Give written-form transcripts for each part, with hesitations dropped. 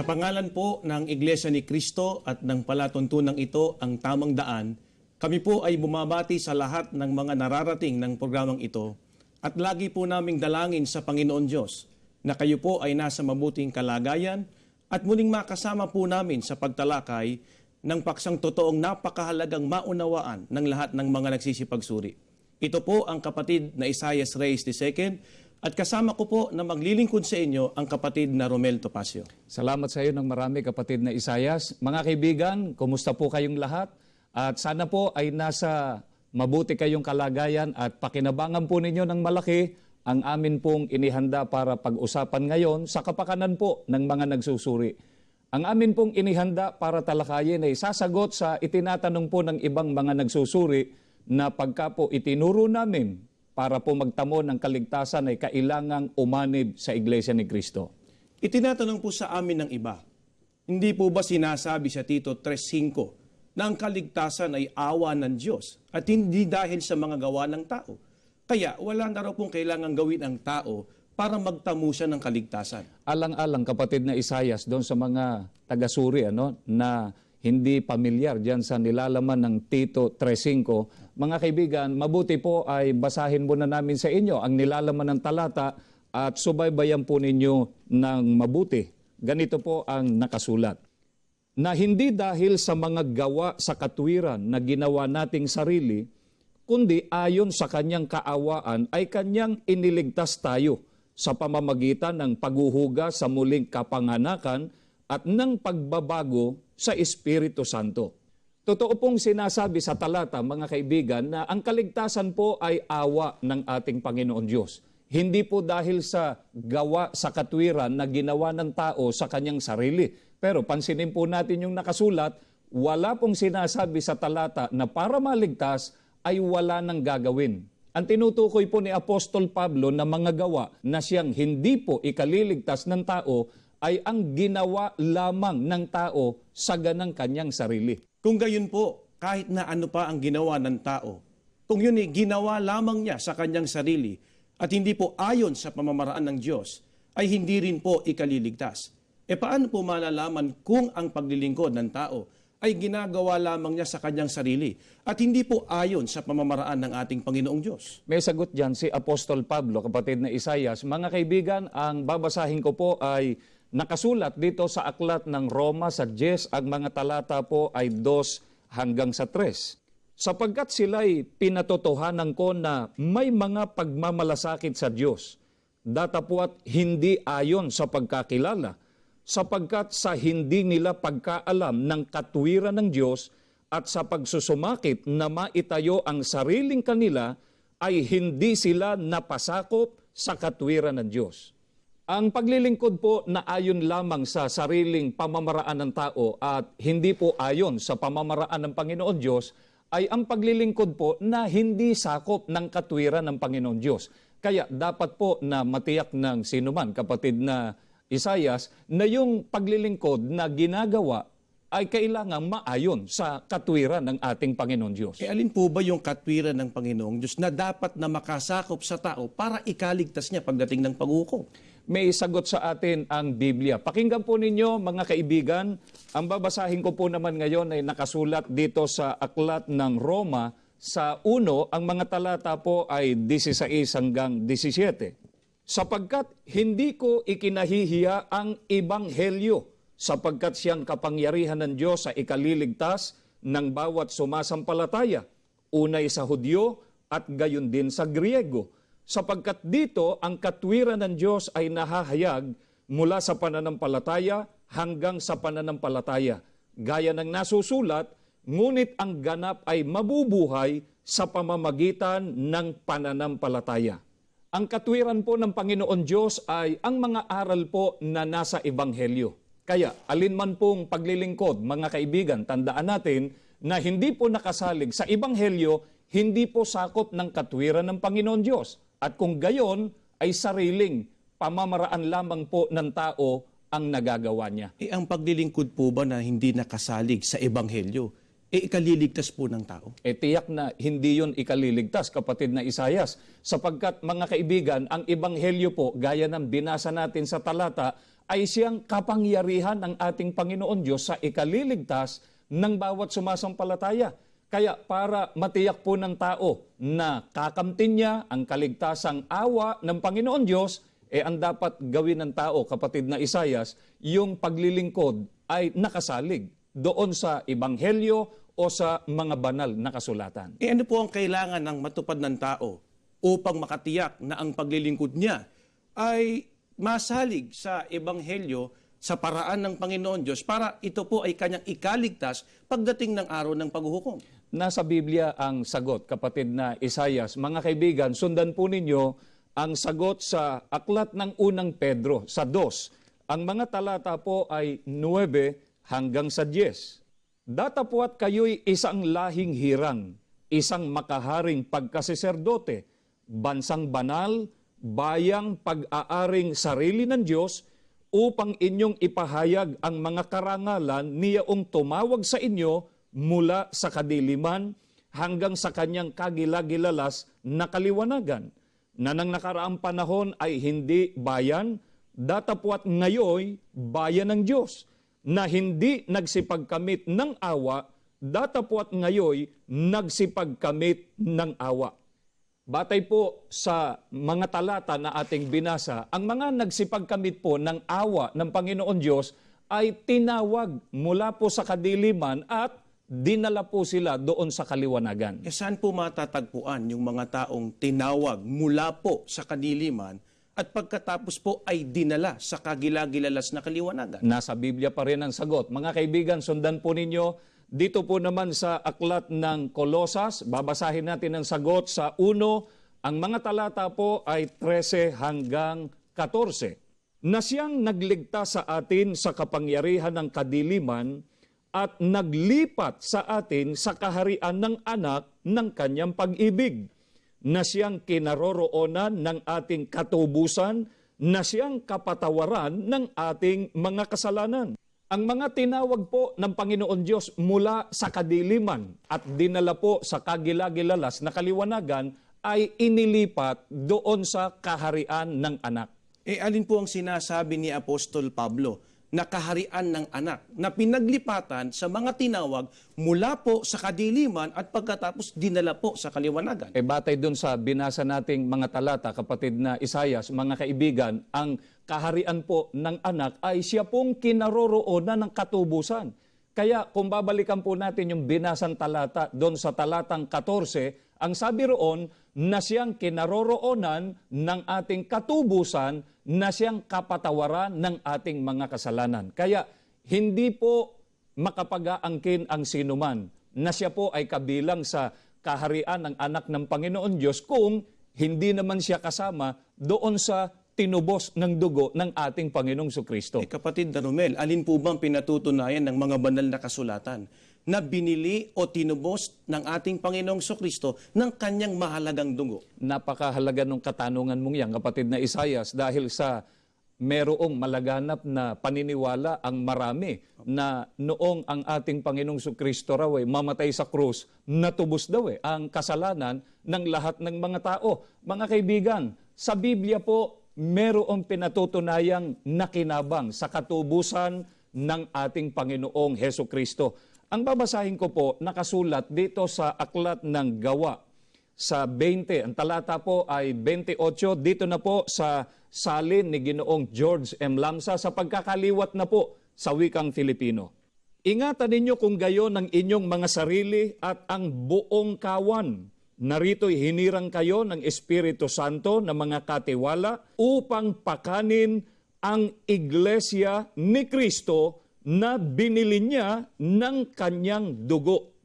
Sa pangalan po ng Iglesia ni Cristo at ng palatuntunang ito ang tamang daan, kami po ay bumabati sa lahat ng mga nararating ng programang ito at lagi po naming dalangin sa Panginoon Diyos na kayo po ay nasa mabuting kalagayan at muling makasama po namin sa pagtalakay ng paksang totoong napakahalagang maunawaan ng lahat ng mga nagsisipagsuri. Ito po ang kapatid na Isaias Reyes II at kasama ko po na maglilingkod sa inyo ang kapatid na Romel Topacio. Salamat sa iyo ng marami, kapatid na Isaias. Mga kaibigan, kumusta po kayong lahat? At sana po ay nasa mabuti kayong kalagayan at pakinabangan po ninyo ng malaki ang amin pong inihanda para pag-usapan ngayon sa kapakanan po ng mga nagsusuri. Ang amin pong inihanda para talakayin ay sasagot sa itinatanong po ng ibang mga nagsusuri na pagka po itinuro namin para po magtamo ng kaligtasan ay kailangang umanib sa Iglesia ni Cristo. Itinatanong po sa amin ng iba, hindi po ba sinasabi sa Tito 3:5 na ang kaligtasan ay awa ng Diyos at hindi dahil sa mga gawa ng tao? Kaya wala na raw pong kailangang gawin ang tao para magtamo siya ng kaligtasan. Alang-alang, kapatid na Isaias, doon sa mga tagasuri na hindi pamilyar dyan sa nilalaman ng Tito 3:5. Mga kaibigan, mabuti po ay basahin muna namin sa inyo ang nilalaman ng talata at subaybayan po ninyo ng mabuti. Ganito po ang nakasulat. Na hindi dahil sa mga gawa sa katwiran na ginawa nating sarili, kundi ayon sa kanyang kaawaan ay kanyang iniligtas tayo sa pamamagitan ng paghuhuga sa muling kapanganakan at ng pagbabago sa Espiritu Santo. Totoo pong sinasabi sa talata, mga kaibigan, na ang kaligtasan po ay awa ng ating Panginoon Diyos. Hindi po dahil sa gawa sa katwiran na ginawa ng tao sa kanyang sarili. Pero pansinin po natin yung nakasulat, wala pong sinasabi sa talata na para maligtas ay wala nang gagawin. Ang tinutukoy po ni Apostol Pablo na mga gawa na siyang hindi po ikaliligtas ng tao ay ang ginawa lamang ng tao sa ganang kanyang sarili. Kung gayon po, kahit na ano pa ang ginawa ng tao, kung yun ay ginawa lamang niya sa kanyang sarili at hindi po ayon sa pamamaraan ng Diyos, ay hindi rin po ikaliligtas. E paano po malalaman kung ang paglilingkod ng tao ay ginagawa lamang niya sa kanyang sarili at hindi po ayon sa pamamaraan ng ating Panginoong Diyos? May sagot dyan si Apostol Pablo, kapatid na Isaias. Mga kaibigan, ang babasahin ko po ay nakasulat dito sa aklat ng Roma sa 10, ang mga talata po ay 2 hanggang sa 3. Sapagkat sila'y pinatotohanan ko na may mga pagmamalasakit sa Diyos, datapwat hindi ayon sa pagkakilala, sapagkat sa hindi nila pagkaalam ng katwiran ng Diyos at sa pagsusumakit na maitayo ang sariling kanila, ay hindi sila napasakop sa katwiran ng Diyos. Ang paglilingkod po na ayon lamang sa sariling pamamaraan ng tao at hindi po ayon sa pamamaraan ng Panginoon Diyos ay ang paglilingkod po na hindi sakop ng katwiran ng Panginoon Diyos. Kaya dapat po na matiyak ng sinuman, kapatid na Isaias, na yung paglilingkod na ginagawa ay kailangang maayon sa katwiran ng ating Panginoon Diyos. E alin po ba yung katwiran ng Panginoong Diyos na dapat na makasakop sa tao para ikaligtas niya pagdating ng paghukom? May sagot sa atin ang Biblia. Pakinggan po ninyo, mga kaibigan. Ang babasahin ko po naman ngayon ay nakasulat dito sa aklat ng Roma sa 1, ang mga talata po ay 16 hanggang 17. Sapagkat hindi ko ikinahihiya ang ebanghelyo, sapagkat siyang kapangyarihan ng Diyos sa ikaliligtas ng bawat sumasampalataya, unay sa Hudyo at gayon din sa Griego. Sapagkat dito ang katwiran ng Diyos ay nahahayag mula sa pananampalataya hanggang sa pananampalataya. Gaya ng nasusulat, ngunit ang ganap ay mabubuhay sa pamamagitan ng pananampalataya. Ang katwiran po ng Panginoon Diyos ay ang mga aral po na nasa Ebanghelyo. Kaya alinman pong paglilingkod, mga kaibigan, tandaan natin na hindi po nakasalig sa Ebanghelyo, hindi po sakop ng katwiran ng Panginoon Diyos. At kung gayon, ay sariling pamamaraan lamang po ng tao ang nagagawa niya. Ang paglilingkod po ba na hindi nakasalig sa Ebanghelyo, ikaliligtas po ng tao? Tiyak na hindi yun ikaliligtas, kapatid na Isaias. Sapagkat, mga kaibigan, ang Ebanghelyo po, gaya ng binasa natin sa talata, ay siyang kapangyarihan ng ating Panginoon Diyos sa ikaliligtas ng bawat sumasampalataya. Kaya para matiyak po ng tao na kakamtin niya ang kaligtasang awa ng Panginoon Diyos, ang dapat gawin ng tao, kapatid na Isayas, yung paglilingkod ay nakasalig doon sa Ebanghelyo o sa mga banal na kasulatan. Ano po ang kailangan ng matupad ng tao upang makatiyak na ang paglilingkod niya ay masalig sa Ebanghelyo sa paraan ng Panginoon Diyos para ito po ay kanyang ikaligtas pagdating ng araw ng paghuhukom? Nasa Biblia ang sagot, kapatid na Isayas. Mga kaibigan, sundan po ninyo ang sagot sa aklat ng unang Pedro, sa 2. Ang mga talata po ay 9 hanggang sa 10. Datapwat kayo'y isang lahing hirang, isang makaharing pagkasiserdote, bansang banal, bayang pag-aaring sarili ng Diyos, upang inyong ipahayag ang mga karangalan niyaong tumawag sa inyo mula sa kadiliman hanggang sa kanyang kagilagilalas na kaliwanagan, na nang nakaraang panahon ay hindi bayan, datapwat ngayoy bayan ng Diyos, na hindi nagsipagkamit ng awa, datapwat ngayoy nagsipagkamit ng awa. Batay po sa mga talata na ating binasa, ang mga nagsipagkamit po ng awa ng Panginoon Diyos ay tinawag mula po sa kadiliman at dinala po sila doon sa kaliwanagan. Saan po matatagpuan yung mga taong tinawag mula po sa kadiliman at pagkatapos po ay dinala sa kagilagilalas na kaliwanagan? Nasa Biblia pa rin ang sagot. Mga kaibigan, sundan po ninyo. Dito po naman sa aklat ng Kolosas, babasahin natin ang sagot sa 1. Ang mga talata po ay 13 hanggang 14. Na siyang nagligtas sa atin sa kapangyarihan ng kadiliman at naglipat sa atin sa kaharian ng anak ng kanyang pag-ibig, na siyang kinaroroonan ng ating katubusan, na siyang kapatawaran ng ating mga kasalanan. Ang mga tinawag po ng Panginoon Diyos mula sa kadiliman at dinala po sa kagilagilalas na kaliwanagan ay inilipat doon sa kaharian ng anak. Alin po ang sinasabi ni Apostol Pablo na kaharian ng anak na pinaglipatan sa mga tinawag mula po sa kadiliman at pagkatapos dinala po sa kaliwanagan? Batay doon sa binasa nating mga talata, kapatid na Isayas, mga kaibigan, ang kaharian po ng anak ay siya pong kinaroroonan ng katubusan. Kaya kung babalikan po natin yung binasang talata doon sa talatang 14, ang sabi roon na siyang kinaroroonan ng ating katubusan, na siyang kapatawaran ng ating mga kasalanan. Kaya hindi po makapag-aangkin ang sinuman na siya po ay kabilang sa kaharian ng anak ng Panginoon Diyos kung hindi naman siya kasama doon sa tinubos ng dugo ng ating Panginoong Sukristo. Kapatid na Romel, alin po bang pinatutunayan ng mga banal na kasulatan na binili o tinubos ng ating Panginoong Sukristo ng kanyang mahalagang dugo? Napakahalaga ng katanungan mong yan, kapatid na Isayas, dahil sa merong malaganap na paniniwala ang marami na noong ang ating Panginoong Sukristo raw ay mamatay sa krus, natubos daw ang kasalanan ng lahat ng mga tao. Mga kaibigan, sa Biblia po, merong pinatutunayang nakinabang sa katubusan ng ating Panginoong Heso Kristo. Ang babasahin ko po, nakasulat dito sa aklat ng Gawa, sa 20. Ang talata po ay 28. Dito na po sa salin ni Ginoong George M. Lamsa sa pagkakaliwat na po sa wikang Filipino. Ingatan ninyo kung gayon ang inyong mga sarili at ang buong kawan. Narito'y hinirang kayo ng Espiritu Santo na mga katiwala upang pakanin ang iglesia ni Kristo na binili niya ng kanyang dugo.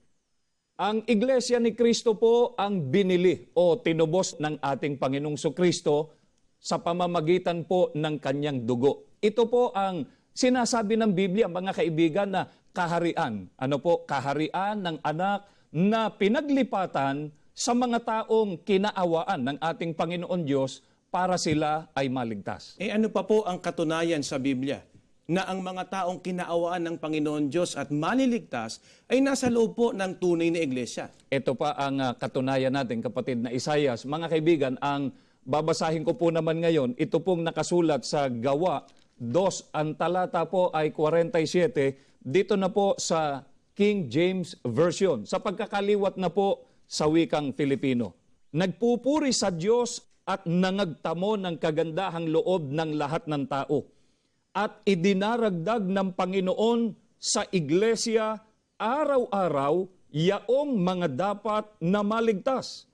Ang iglesia ni Kristo po ang binili o tinubos ng ating Panginoong Sukristo sa pamamagitan po ng kanyang dugo. Ito po ang sinasabi ng Biblia, mga kaibigan, na kaharian. Ano po? Kaharian ng anak na pinaglipatan sa mga taong kinaawaan ng ating Panginoon Diyos para sila ay maligtas. Ano pa po ang katunayan sa Biblia na ang mga taong kinaawaan ng Panginoon Diyos at maliligtas ay nasa loob po ng tunay na iglesia? Ito pa ang katunayan natin, kapatid na Isayas. Mga kaibigan, ang babasahin ko po naman ngayon, ito pong nakasulat sa Gawa 2, ang talata po ay 47, dito na po sa King James Version, sa pagkakaliwat na po sa wikang Filipino. Nagpupuri sa Diyos at nangagtamo ng kagandahang loob ng lahat ng tao. At idinaragdag ng Panginoon sa iglesia araw-araw yaong mga dapat na maligtas.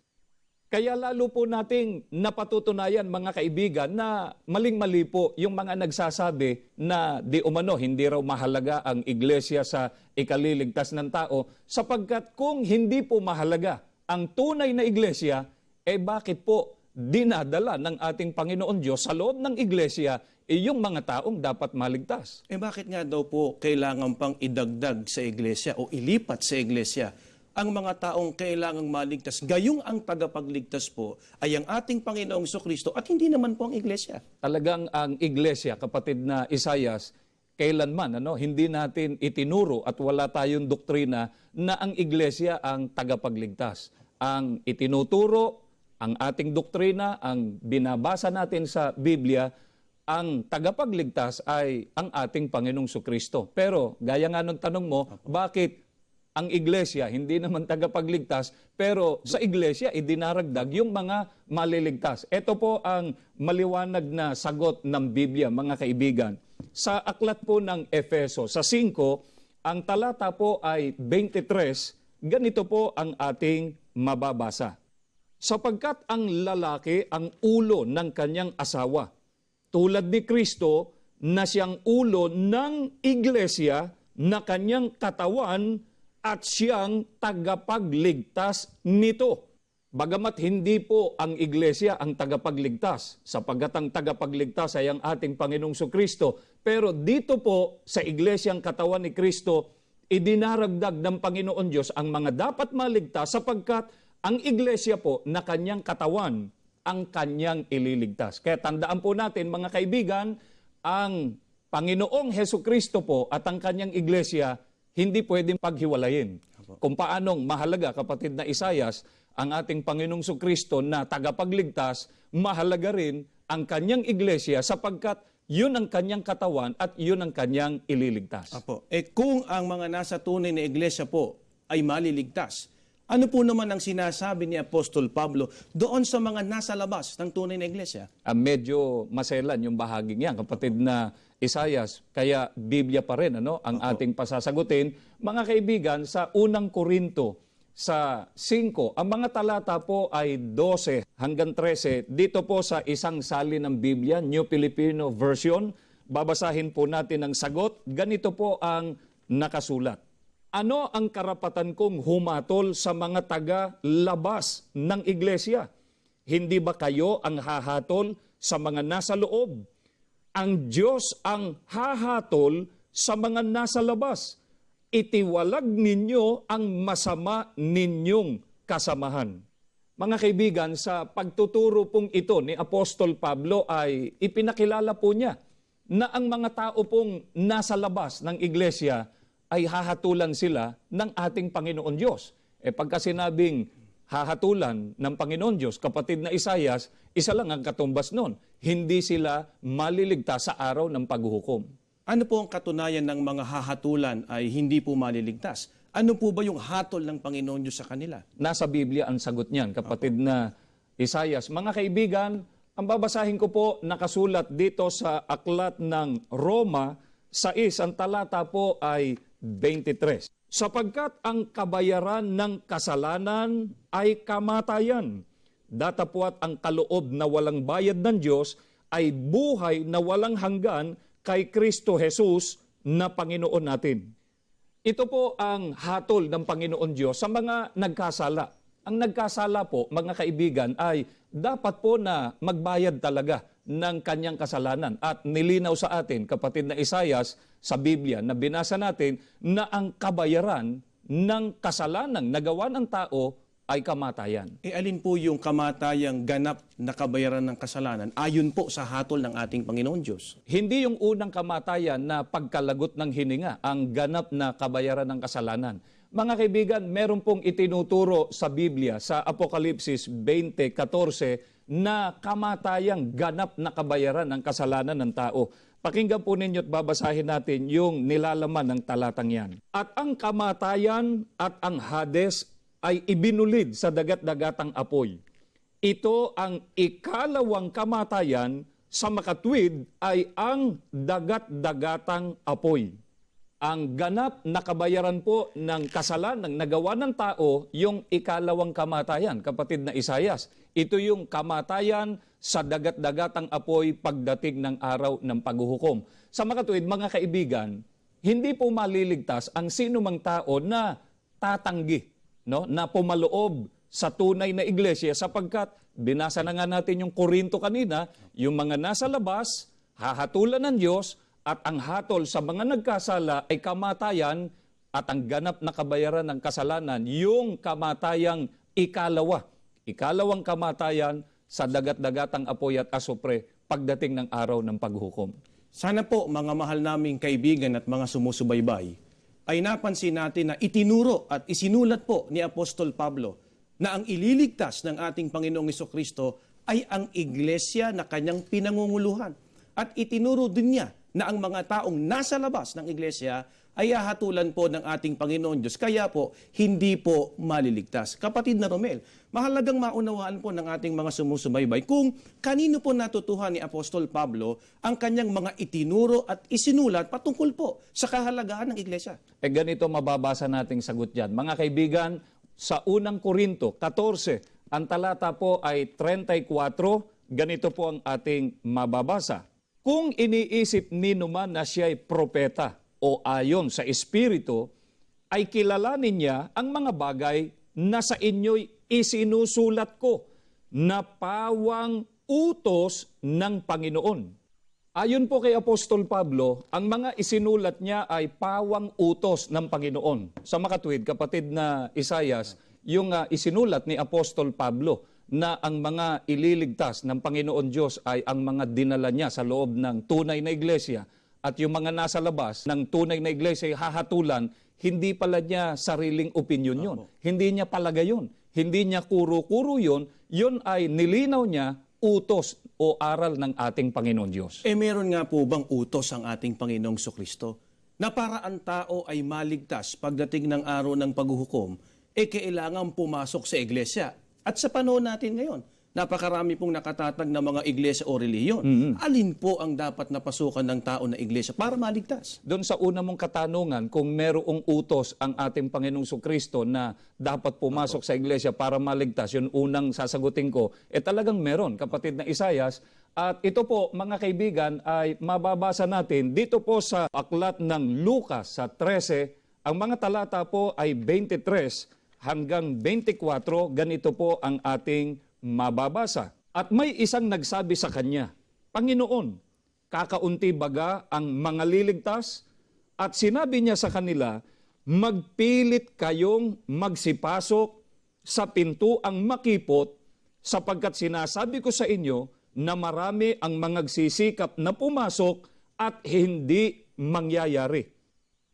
Kaya lalo po nating napatutunayan, mga kaibigan, na maling-mali po yung mga nagsasabi na di umano hindi raw mahalaga ang iglesia sa ikaliligtas ng tao, sapagkat kung hindi po mahalaga ang tunay na iglesia, bakit po dinadala ng ating Panginoon Diyos sa loob ng iglesia yung mga taong dapat maligtas? Bakit nga daw po kailangan pang idagdag sa iglesia o ilipat sa iglesia ang mga taong kailangang maligtas? Gayong ang tagapagligtas po ay ang ating Panginoong Jesucristo at hindi naman po ang iglesia. Talagang ang iglesia, kapatid na Isayas, kailanman hindi natin itinuro at wala tayong doktrina na ang iglesia ang tagapagligtas. Ang itinuturo, ang ating doktrina, ang binabasa natin sa Biblia, ang tagapagligtas ay ang ating Panginoong Jesucristo. Pero gaya nga nung tanong mo, bakit ang iglesia hindi naman tagapagligtas, pero sa iglesia idinaragdag yung mga maliligtas? Ito po ang maliwanag na sagot ng Biblia, mga kaibigan. Sa aklat po ng Efeso, sa 5, ang talata po ay 23, ganito po ang ating mababasa. Sapagkat ang lalaki ang ulo ng kanyang asawa, tulad ni Kristo na siyang ulo ng iglesia na kanyang katawan at siyang tagapagligtas nito. Bagamat hindi po ang iglesia ang tagapagligtas, sapagkat ang tagapagligtas ay ang ating Panginoong Jesucristo, pero dito po sa iglesyang katawan ni Kristo, idinaragdag ng Panginoon Diyos ang mga dapat maligtas, sapagkat ang iglesia po na kanyang katawan ang kanyang ililigtas. Kaya tandaan po natin, mga kaibigan, ang Panginoong Jesucristo po at ang kanyang iglesia hindi pwedeng paghiwalayin. Kung paanong mahalaga, kapatid na Isayas, ang ating Panginoong Jesucristo na tagapagligtas, mahalaga rin ang kanyang iglesia, sapagkat yun ang kanyang katawan at yun ang kanyang ililigtas. Apo. Kung ang mga nasa tunay na iglesia po ay maliligtas, ano po naman ang sinasabi ni Apostol Pablo doon sa mga nasa labas ng tunay na iglesia? Medyo maselan yung bahaging yan, kapatid na Isayas, kaya Biblia pa rin ang ating pasasagutin. Mga kaibigan, sa unang Korinto, sa 5, ang mga talata po ay 12 hanggang 13. Dito po sa isang salin ng Biblia, New Filipino Version, babasahin po natin ang sagot. Ganito po ang nakasulat. Ano ang karapatan kong humatol sa mga taga-labas ng iglesia? Hindi ba kayo ang hahatol sa mga nasa loob? Ang Diyos ang hahatol sa mga nasa labas. Itiwalag ninyo ang masama ninyong kasamahan. Mga kaibigan, sa pagtuturo pong ito ni Apostol Pablo ay ipinakilala po niya na ang mga tao pong nasa labas ng iglesia ay hahatulan sila ng ating Panginoon Diyos. Pagka sinabing hahatulan ng Panginoon Diyos, kapatid na Isayas, isa lang ang katumbas nun. Hindi sila maliligtas sa araw ng paghuhukom. Ano po ang katunayan ng mga hahatulan ay hindi po maliligtas? Ano po ba yung hatol ng Panginoon Diyos sa kanila? Nasa Biblia ang sagot niyan, kapatid na Isayas. Mga kaibigan, ang babasahin ko po nakasulat dito sa aklat ng Roma, 6, ang talata po ay 23. Sapagkat ang kabayaran ng kasalanan ay kamatayan. Datapwat ang kaloob na walang bayad ng Diyos ay buhay na walang hanggan kay Kristo Jesus na Panginoon natin. Ito po ang hatol ng Panginoon Diyos sa mga nagkasala. Ang nagkasala po, mga kaibigan, ay dapat po na magbayad talaga ng kanyang kasalanan. At nilinaw sa atin, kapatid na Isayas, sa Biblia na binasa natin, na ang kabayaran ng kasalanang nagawa ng tao ay kamatayan. Alin po yung kamatayang ganap na kabayaran ng kasalanan ayon po sa hatol ng ating Panginoon Diyos? Hindi yung unang kamatayan na pagkalagot ng hininga, ang ganap na kabayaran ng kasalanan. Mga kaibigan, meron pong itinuturo sa Biblia, sa Apokalipsis 20:14, na kamatayang ganap na kabayaran ng kasalanan ng tao. Pakinggan po ninyo at babasahin natin yung nilalaman ng talatang yan. At ang kamatayan at ang Hades ay ibinulid sa dagat-dagatang apoy. Ito ang ikalawang kamatayan, sa makatwid ay ang dagat-dagatang apoy. Ang ganap na kabayaran po ng kasalanan nagawa ng tao, yung ikalawang kamatayan, kapatid na Isayas. Ito yung kamatayan sa dagat-dagatang apoy pagdating ng araw ng paghuhukom. Sa makatuwid, mga kaibigan, hindi po maliligtas ang sino mang tao na tatanggi, no, na pumaloob sa tunay na iglesia, sapagkat binasa na nga natin yung Korinto kanina, yung mga nasa labas, hahatulan ng Diyos, at ang hatol sa mga nagkasala ay kamatayan, at ang ganap na kabayaran ng kasalanan, yung kamatayang ikalawang kamatayan sa dagat-dagatang apoy at asupre pagdating ng araw ng paghukom. Sana po, mga mahal naming kaibigan at mga sumusubaybay, ay napansin natin na itinuro at isinulat po ni Apostol Pablo na ang ililigtas ng ating Panginoong Hesukristo ay ang iglesia na kanyang pinangunguluhan. At itinuro din niya na ang mga taong nasa labas ng iglesia ay hahatulan po ng ating Panginoon Diyos. Kaya po, hindi po maliligtas. Kapatid na Romel, mahalagang maunawaan po ng ating mga sumusubaybay kung kanino po natutuhan ni Apostol Pablo ang kanyang mga itinuro at isinulat patungkol po sa kahalagahan ng iglesia. Ganito mababasa nating sagot dyan. Mga kaibigan, sa unang Korinto 14, ang talata po ay 34, ganito po ang ating mababasa. Kung iniisip ninuman na siya'y propeta o ayon sa Espiritu, ay kilalanin niya ang mga bagay na sa inyo'y isinusulat ko na pawang utos ng Panginoon. Ayon po kay Apostol Pablo, ang mga isinulat niya ay pawang utos ng Panginoon. Sa makatwid, kapatid na Isayas, yung isinulat ni Apostol Pablo na ang mga ililigtas ng Panginoon Diyos ay ang mga dinala niya sa loob ng tunay na iglesia, at yung mga nasa labas ng tunay na iglesia ay hahatulan, hindi pala niya sariling opinyon yun. Hindi niya palagay yun. Hindi niya kuro-kuro yun. Yun ay nilinaw niya, utos o aral ng ating Panginoon Diyos. Meron nga po bang utos ang ating Panginoong Sokristo na para ang tao ay maligtas pagdating ng araw ng paghuhukom, kailangan pumasok sa iglesia? At sa panahon natin ngayon, napakarami pong nakatatag na mga iglesia o relihiyon. Alin po ang dapat napasukan ng tao na iglesia para maligtas? Doon sa una mong katanungan, kung merong utos ang ating Panginoong Sokristo na dapat pumasok sa iglesia para maligtas, yun unang sasagutin ko, talagang meron, kapatid na Isayas. At ito po, mga kaibigan, ay mababasa natin dito po sa aklat ng Lucas sa 13, ang mga talata po ay 23 hanggang 24, ganito po ang ating mababasa. At may isang nagsabi sa kanya, Panginoon, kakaunti baga ang mga liligtas? At sinabi niya sa kanila, magpilit kayong magsipasok sa pintuang makipot, sapagkat sinasabi ko sa inyo na marami ang mga nagsisikap na pumasok at hindi mangyayari.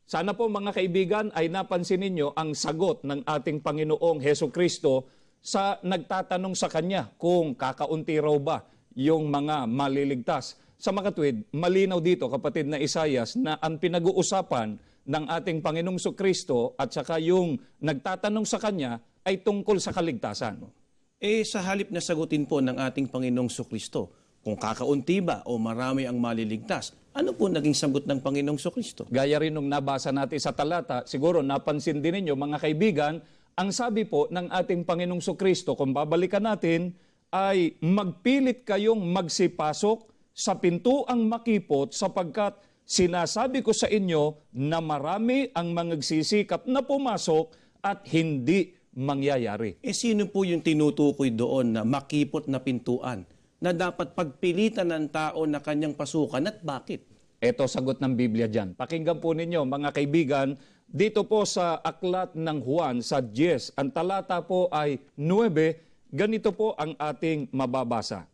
Sana po mga kaibigan ay napansin ninyo ang sagot ng ating Panginoong Hesukristo sa nagtatanong sa Kanya kung kakaunti raw ba yung mga maliligtas. Sa makatwid, malinaw dito, kapatid na Isayas, na ang pinag-uusapan ng ating Panginoong Sokristo at saka yung nagtatanong sa Kanya ay tungkol sa kaligtasan. Sa halip na sagutin po ng ating Panginoong Sokristo, kung kakaunti ba o marami ang maliligtas, ano po naging sagot ng Panginoong Sokristo? Gaya rin nung nabasa natin sa talata, siguro napansin din ninyo mga kaibigan, ang sabi po ng ating Panginoong Sokristo, kung babalikan natin, ay magpilit kayong magsipasok sa pintuang makipot, sapagkat sinasabi ko sa inyo na marami ang magsisikap na pumasok at hindi mangyayari. Sino po yung tinutukoy doon na makipot na pintuan na dapat pagpilitan ng tao na kanyang pasukan at bakit? Ito sagot ng Biblia dyan. Pakinggan po ninyo mga kaibigan, dito po sa aklat ng Juan sa 10, ang talata po ay 9, ganito po ang ating mababasa.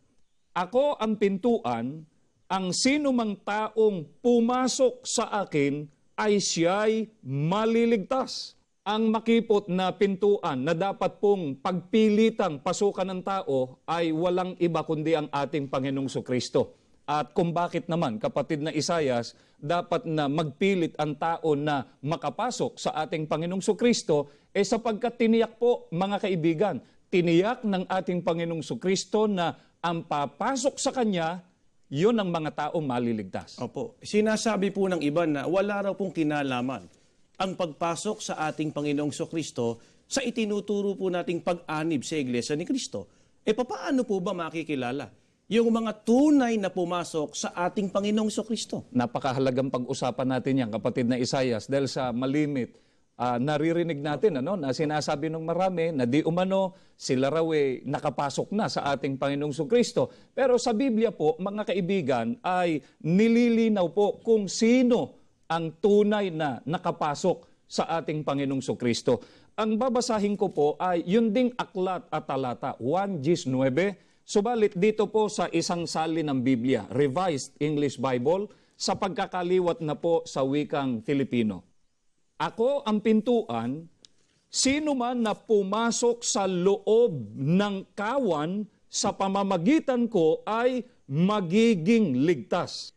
Ako ang pintuan, ang sino mang taong pumasok sa akin ay siya'y maliligtas. Ang makipot na pintuan na dapat pong pagpilitang pasukan ng tao ay walang iba kundi ang ating Panginoong Sokristo. At kung bakit naman, kapatid na Isayas, dapat na magpilit ang tao na makapasok sa ating Panginoong Sukristo, sapagkat tiniyak po, mga kaibigan, tiniyak ng ating Panginoong Sukristo na ang papasok sa Kanya, yun ang mga taong maliligtas. Opo. Sinasabi po ng iba na wala raw pong kinalaman ang pagpasok sa ating Panginoong Sukristo sa itinuturo po nating pag-anib sa Iglesia ni Kristo. Paano po ba makikilala yung mga tunay na pumasok sa ating Panginoong Sukristo? Napakahalagang pag-usapan natin yan, kapatid na Isayas, dahil sa malimit, naririnig natin na sinasabi ng marami na di umano sila raw nakapasok na sa ating Panginoong Sukristo. Pero sa Biblia po, mga kaibigan, ay nililinaw po kung sino ang tunay na nakapasok sa ating Panginoong Sukristo. Ang babasahin ko po ay yun ding aklat at talata, 1:9. Subalit dito po sa isang salin ng Biblia, Revised English Bible, sa pagkakaliwat na po sa wikang Filipino. Ako ang pintuan, sino man na pumasok sa loob ng kawan sa pamamagitan ko ay magiging ligtas.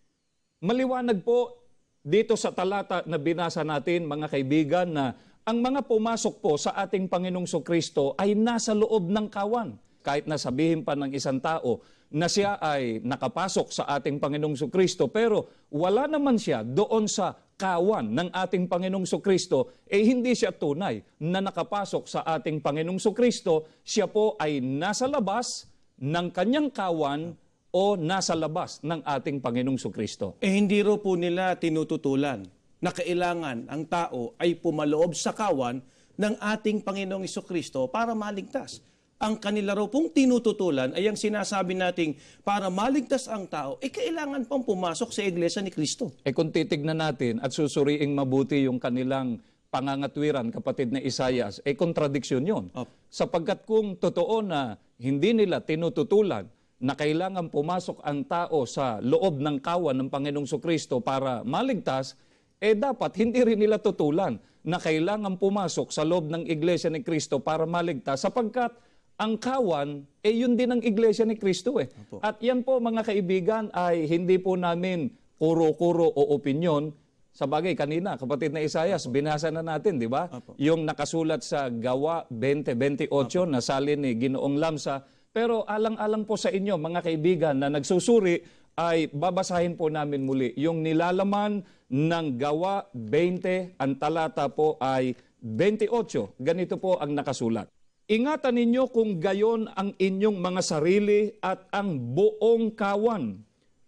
Maliwanag po dito sa talata na binasa natin, mga kaibigan, na ang mga pumasok po sa ating Panginoong Sukristo ay nasa loob ng kawan. Kahit na sabihin pa ng isang tao na siya ay nakapasok sa ating Panginoong Sukristo, pero wala naman siya doon sa kawan ng ating Panginoong Sukristo, hindi siya tunay na nakapasok sa ating Panginoong Sukristo. Siya po ay nasa labas ng kanyang kawan o nasa labas ng ating Panginoong Sukristo. Hindi raw po nila tinututulan na kailangan ang tao ay pumaloob sa kawan ng ating Panginoong Kristo para maligtas. Ang kanila raw pong tinututulan ay ang sinasabi nating para maligtas ang tao, kailangan pang pumasok sa Iglesia ni Kristo. Kung titignan natin at susuriing mabuti yung kanilang pangangatwiran, kapatid na Isayas, kontradiksyon yun. Sapagkat kung totoo na hindi nila tinututulan na kailangan pumasok ang tao sa loob ng kawan ng Panginoong Sukristo para maligtas, dapat hindi rin nila tutulan na kailangan pumasok sa loob ng Iglesia ni Kristo para maligtas, sapagkat ang kawan, yun din ang Iglesia ni Kristo. At yan po, mga kaibigan, ay hindi po namin kuro-kuro o opinyon. Sa bagay, kanina, kapatid na Isayas, binasa na natin, di ba? Yung nakasulat sa Gawa 20:28 na salin ni Ginoong Lamsa. Pero alang-alang po sa inyo, mga kaibigan, na nagsusuri, ay babasahin po namin muli. Yung nilalaman ng Gawa 20, ang talata po ay 28. Ganito po ang nakasulat. Ingatan ninyo kung gayon ang inyong mga sarili at ang buong kawan.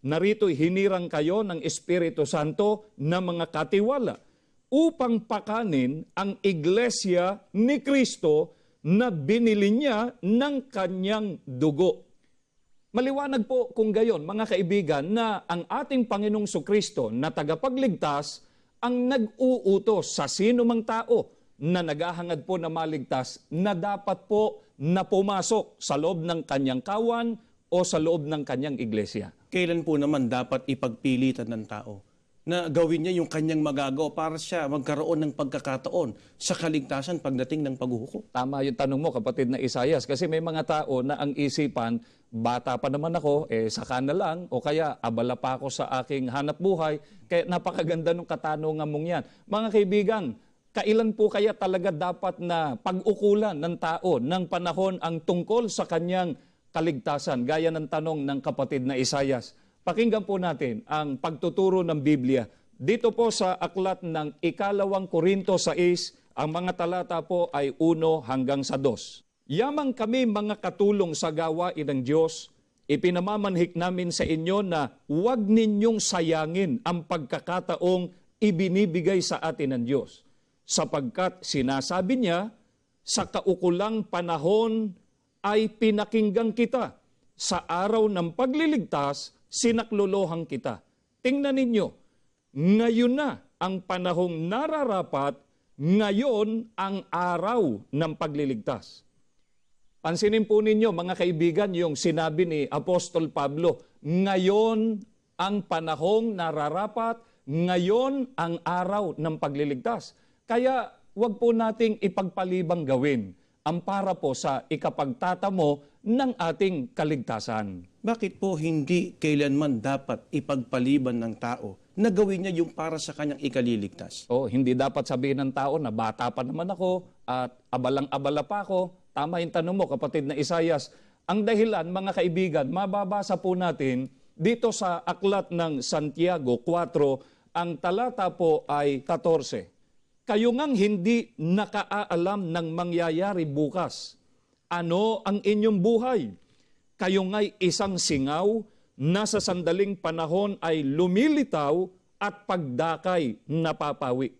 Narito'y hinirang kayo ng Espiritu Santo na mga katiwala upang pakanin ang Iglesia ni Kristo na binili niya ng kanyang dugo. Maliwanag po kung gayon, mga kaibigan, na ang ating Panginoong Sukristo na tagapagligtas ang nag-uutos sa sino mang tao na naghahangad po na maligtas, na dapat po na pumasok sa loob ng kanyang kawan o sa loob ng kanyang iglesia. Kailan po naman dapat ipagpilitan ng tao na gawin niya yung kanyang magagawa para siya magkaroon ng pagkakataon sa kaligtasan pagdating ng paghuhukom? Tama yung tanong mo, kapatid na Isayas, kasi may mga tao na ang isipan, bata pa naman ako, saka na lang, o kaya abala pa ako sa aking hanap buhay, kaya napakaganda ng katanungan mong yan. Mga kaibigan, kailan po kaya talaga dapat na pag-ukulan ng tao ng panahon ang tungkol sa kanyang kaligtasan? Gaya ng tanong ng kapatid na Isayas. Pakinggan po natin ang pagtuturo ng Biblia. Dito po sa aklat ng 2 Korinto 6, ang mga talata po ay 1 hanggang sa 2. Yamang kami mga katulong sa gawain ng Diyos, ipinamamanhik namin sa inyo na huwag ninyong sayangin ang pagkakataong ibinibigay sa atin ng Diyos. Sapagkat sinasabi niya, sa kaukulang panahon ay pinakinggan kita. Sa araw ng pagliligtas, sinaklolohan kita. Tingnan ninyo, ngayon na ang panahong nararapat, ngayon ang araw ng pagliligtas. Pansinin po ninyo, mga kaibigan, yung sinabi ni Apostol Pablo, ngayon ang panahong nararapat, ngayon ang araw ng pagliligtas. Kaya wag po nating ipagpalibang gawin ampara po sa ikapagtatamo ng ating kaligtasan. Bakit po hindi kailanman dapat ipagpaliban ng tao na gawin niya yung para sa kanyang ikaliligtas? Hindi dapat sabihin ng tao na bata pa naman ako at abalang-abala pa ako. Tama yung tanong mo, kapatid na Isayas. Ang dahilan, mga kaibigan, mababasa po natin dito sa aklat ng Santiago 4, ang talata po ay 14. Kayo ngang hindi nakaalam ng mangyayari bukas. Ano ang inyong buhay? Kayo nga'y isang singaw na sa sandaling panahon ay lumilitaw at pagdakay napapawi.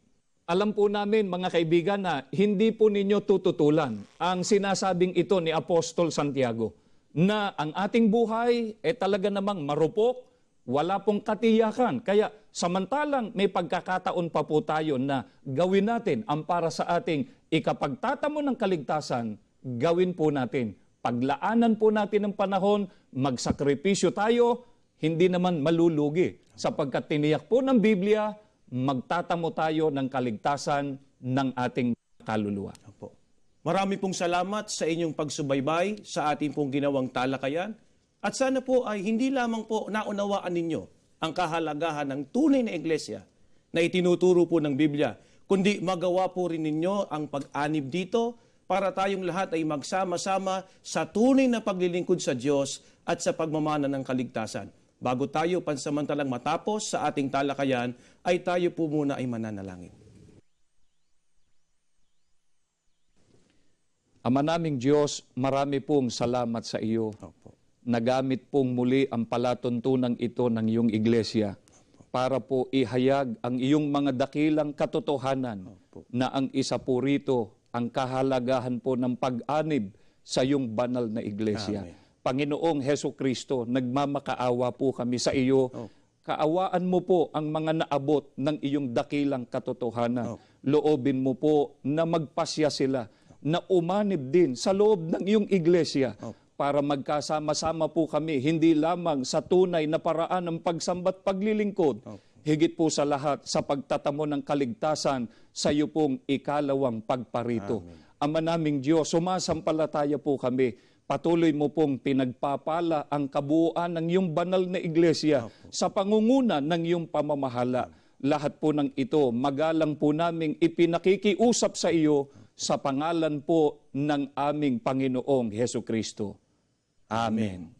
Alam po namin, mga kaibigan, na hindi po ninyo tututulan ang sinasabing ito ni Apostol Santiago, na ang ating buhay talaga namang marupok, wala pong katiyakan. Kaya samantalang may pagkakataon pa po tayo na gawin natin ang para sa ating ikapagtatamo ng kaligtasan, gawin po natin. Paglaanan po natin ng panahon, magsakripisyo tayo, hindi naman malulugi. Sapagkat tiniyak po ng Biblia, magtatamo tayo ng kaligtasan ng ating kaluluwa. Opo. Marami pong salamat sa inyong pagsubaybay sa ating pong ginawang talakayan. At sana po ay hindi lamang po naunawaan ninyo ang kahalagahan ng tunay na iglesia na itinuturo po ng Biblia, kundi magawa po rin ninyo ang pag-anib dito para tayong lahat ay magsama-sama sa tunay na paglilingkod sa Diyos at sa pagmamana ng kaligtasan. Bago tayo pansamantalang matapos sa ating talakayan, ay tayo po muna ay mananalangin. Ama naming Diyos, marami pong salamat sa iyo. Opo. Nagamit pong muli ang palatuntunan ito ng iyong iglesia para po ihayag ang iyong mga dakilang katotohanan na ang isa po rito ang kahalagahan po ng pag-anib sa iyong banal na iglesia. Amen. Panginoong Heso Kristo, nagmamakaawa po kami sa iyo. Kaawaan mo po ang mga naabot ng iyong dakilang katotohanan. Loobin mo po na magpasya sila, na umanib din sa loob ng iyong iglesia para magkasama-sama po kami, hindi lamang sa tunay na paraan ng pagsambat paglilingkod, higit po sa lahat sa pagtatamo ng kaligtasan sa iyo pong ikalawang pagparito. Amen. Ama naming Diyos, sumasampalataya po kami. Patuloy mo pong pinagpapala ang kabuuan ng iyong banal na iglesia sa pangunguna ng iyong pamamahala. Lahat po ng ito, magalang po naming ipinakikiusap sa iyo sa pangalan po ng aming Panginoong Heso Kristo. Amen.